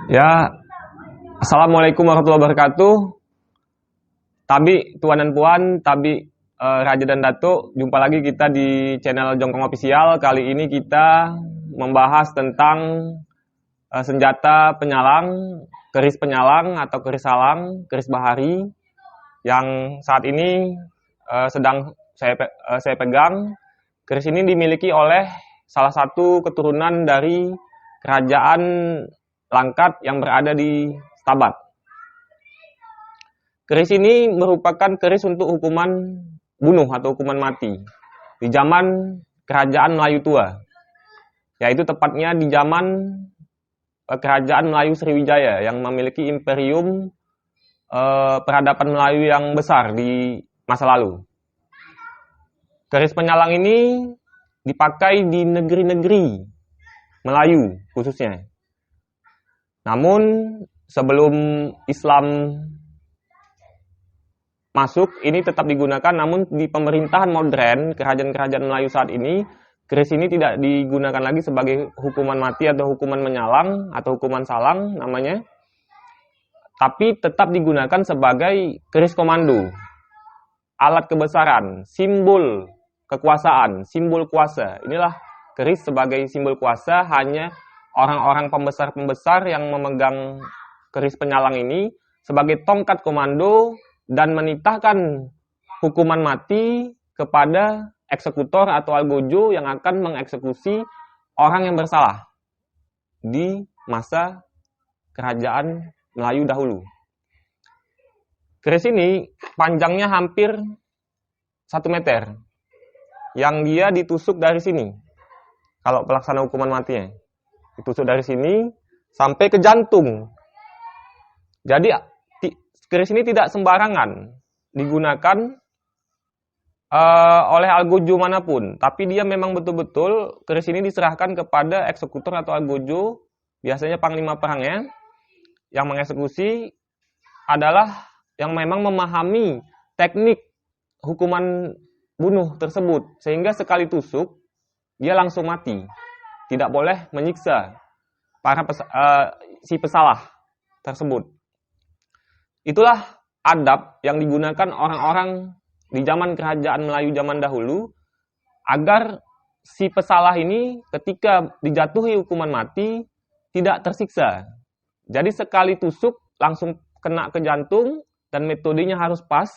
Ya, Assalamualaikum warahmatullahi wabarakatuh. Tabi, Tuan dan Puan, Tabi, Raja dan Datuk, jumpa lagi kita di channel Jongkong Official. Kali ini kita membahas tentang senjata penyalang, keris penyalang atau keris salang, keris bahari, yang saat ini sedang saya pegang. Keris ini dimiliki oleh salah satu keturunan dari kerajaan Langkat yang berada di Stabat. Keris ini merupakan keris untuk hukuman bunuh atau hukuman mati di zaman kerajaan Melayu tua, yaitu tepatnya di zaman kerajaan Melayu Sriwijaya yang memiliki imperium peradaban Melayu yang besar di masa lalu. Keris penyalang ini dipakai di negeri-negeri Melayu khususnya. Namun sebelum Islam masuk, ini tetap digunakan, namun di pemerintahan modern, kerajaan-kerajaan Melayu saat ini, keris ini tidak digunakan lagi sebagai hukuman mati atau hukuman menyalang atau hukuman salang namanya, tapi tetap digunakan sebagai keris komando, alat kebesaran, simbol kekuasaan, simbol kuasa. Inilah keris sebagai simbol kuasa. Hanya orang-orang pembesar-pembesar yang memegang keris penyalang ini sebagai tongkat komando dan menitahkan hukuman mati kepada eksekutor atau algojo yang akan mengeksekusi orang yang bersalah di masa kerajaan Melayu dahulu. Keris ini panjangnya hampir 1 meter, yang dia ditusuk dari sini kalau pelaksana hukuman matinya. Ditusuk dari sini sampai ke jantung. Jadi keris ini tidak sembarangan digunakan oleh algojo manapun, tapi dia memang betul-betul keris ini diserahkan kepada eksekutor atau algojo, biasanya panglima perangnya, yang mengeksekusi adalah yang memang memahami teknik hukuman bunuh tersebut, sehingga sekali tusuk dia langsung mati. Tidak boleh menyiksa si pesalah tersebut. Itulah adab yang digunakan orang-orang di zaman kerajaan Melayu zaman dahulu, agar si pesalah ini ketika dijatuhi hukuman mati tidak tersiksa. Jadi sekali tusuk langsung kena ke jantung, dan metodenya harus pas,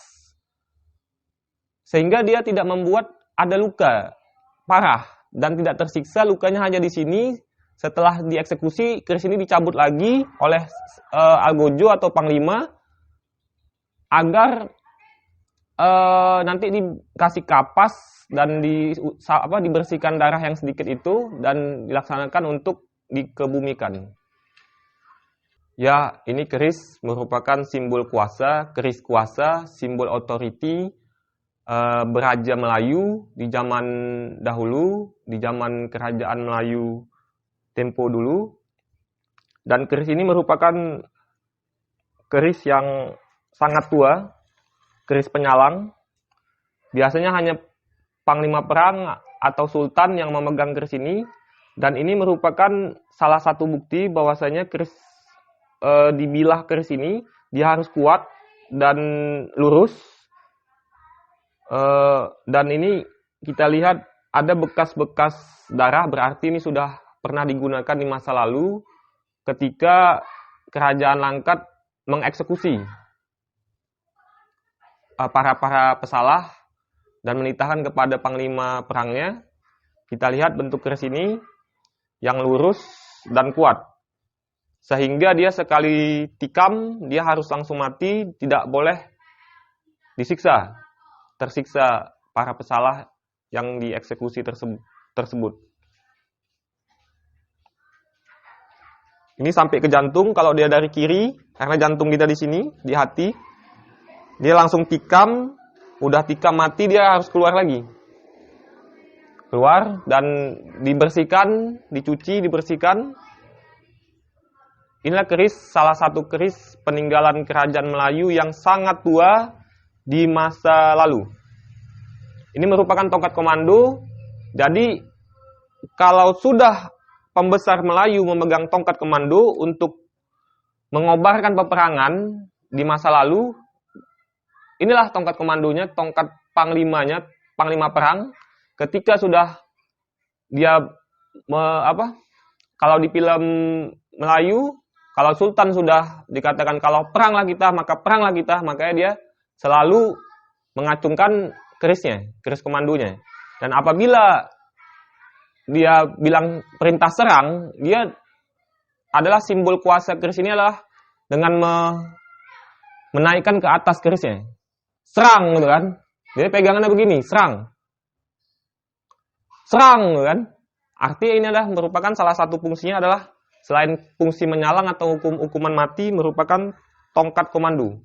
sehingga dia tidak membuat ada luka parah dan tidak tersiksa. Lukanya hanya di sini. Setelah dieksekusi, keris ini dicabut lagi oleh algojo atau panglima agar nanti dikasih kapas dan dibersihkan darah yang sedikit itu dan dilaksanakan untuk dikebumikan. Ya, ini keris merupakan simbol kuasa, keris kuasa, simbol otoriti beraja Melayu di zaman dahulu, di zaman kerajaan Melayu tempo dulu. Dan keris ini merupakan keris yang sangat tua, keris penyalang. Biasanya hanya panglima perang atau sultan yang memegang keris ini, dan ini merupakan salah satu bukti bahwasanya keris dibilah keris ini dia harus kuat dan lurus. Dan ini kita lihat ada bekas-bekas darah, berarti ini sudah pernah digunakan di masa lalu ketika kerajaan Langkat mengeksekusi para pesalah dan menitahkan kepada panglima perangnya. Kita lihat bentuk keris ini yang lurus dan kuat, sehingga dia sekali tikam dia harus langsung mati, tidak boleh tersiksa para pesalah yang dieksekusi tersebut. Ini sampai ke jantung. Kalau dia dari kiri, karena jantung kita di sini, di hati, dia langsung tikam. Udah tikam mati, dia harus keluar lagi. Keluar dan dibersihkan, dicuci, dibersihkan. Inilah keris, salah satu keris peninggalan kerajaan Melayu yang sangat tua di masa lalu. Ini merupakan tongkat komando. Jadi kalau sudah pembesar Melayu memegang tongkat komando untuk mengobarkan peperangan di masa lalu. Inilah tongkat komandonya, tongkat panglimanya, panglima perang. Ketika sudah dia kalau di film Melayu, kalau sultan sudah dikatakan kalau peranglah kita, makanya dia selalu mengacungkan kerisnya, keris komandonya. Dan apabila dia bilang perintah serang, dia adalah simbol kuasa keris ini adalah dengan menaikkan ke atas kerisnya. Serang gitu kan. Jadi pegangannya begini, serang. Serang gitu kan. Artinya ini adalah merupakan salah satu fungsinya adalah selain fungsi menyalang atau hukuman mati merupakan tongkat komando.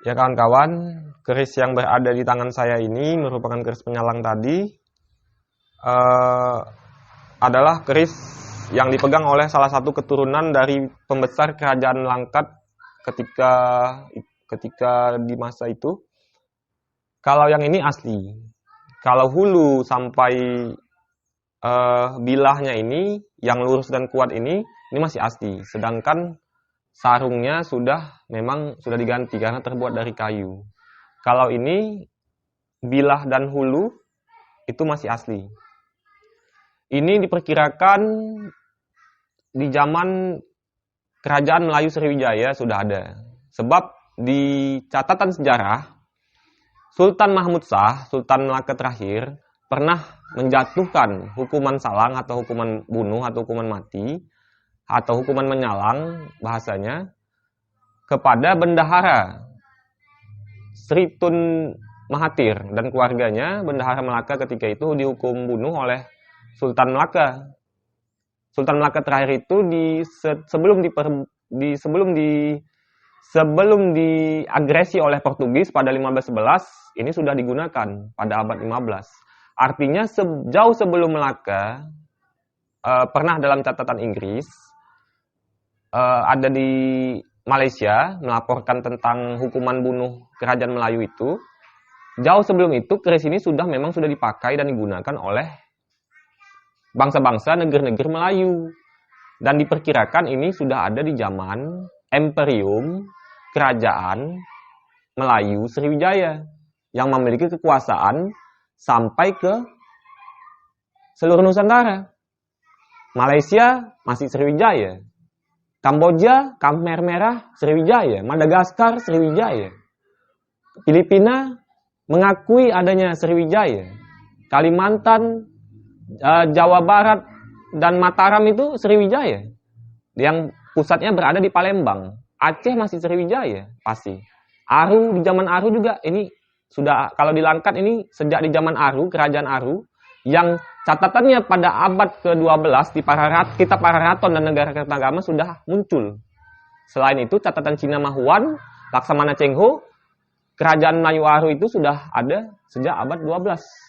Ya kawan-kawan, keris yang berada di tangan saya ini merupakan keris penyalang tadi. Adalah keris yang dipegang oleh salah satu keturunan dari pembesar kerajaan Langkat ketika di masa itu. Kalau yang ini asli. Kalau hulu sampai bilahnya ini, yang lurus dan kuat ini masih asli. Sedangkan sarungnya memang sudah diganti karena terbuat dari kayu. Kalau ini bilah dan hulu itu masih asli. Ini diperkirakan di zaman kerajaan Melayu Sriwijaya sudah ada. Sebab di catatan sejarah, Sultan Mahmud Shah, Sultan Melaka terakhir, pernah menjatuhkan hukuman salang atau hukuman bunuh atau hukuman mati atau hukuman menyalang bahasanya kepada bendahara Sri Tun Mahathir dan keluarganya. Bendahara Melaka ketika itu dihukum bunuh oleh Sultan Melaka. Sultan Melaka terakhir itu sebelum diagresi oleh Portugis pada 1511, ini sudah digunakan pada abad 15. Artinya jauh sebelum Melaka, pernah dalam catatan Inggris, ada di Malaysia melaporkan tentang hukuman bunuh kerajaan Melayu itu. Jauh sebelum itu keris ini memang sudah dipakai dan digunakan oleh bangsa-bangsa negeri-negeri Melayu. Dan diperkirakan ini sudah ada di zaman Imperium Kerajaan Melayu Sriwijaya yang memiliki kekuasaan sampai ke seluruh Nusantara. Malaysia masih Sriwijaya. Kamboja, Khmer Merah, Sriwijaya. Madagaskar, Sriwijaya. Filipina mengakui adanya Sriwijaya. Kalimantan, Jawa Barat, dan Mataram itu Sriwijaya. Yang pusatnya berada di Palembang. Aceh masih Sriwijaya, pasti. Aru, di zaman Aru juga, ini sudah, kalau di Langkat ini, sejak di zaman Aru, kerajaan Aru, yang catatannya pada abad ke-12 di kitab Pararaton dan Negara Kertagama sudah muncul. Selain itu, catatan Cina Mahuan, Laksamana Cheng Ho, kerajaan Melayu Aru itu sudah ada sejak abad 12.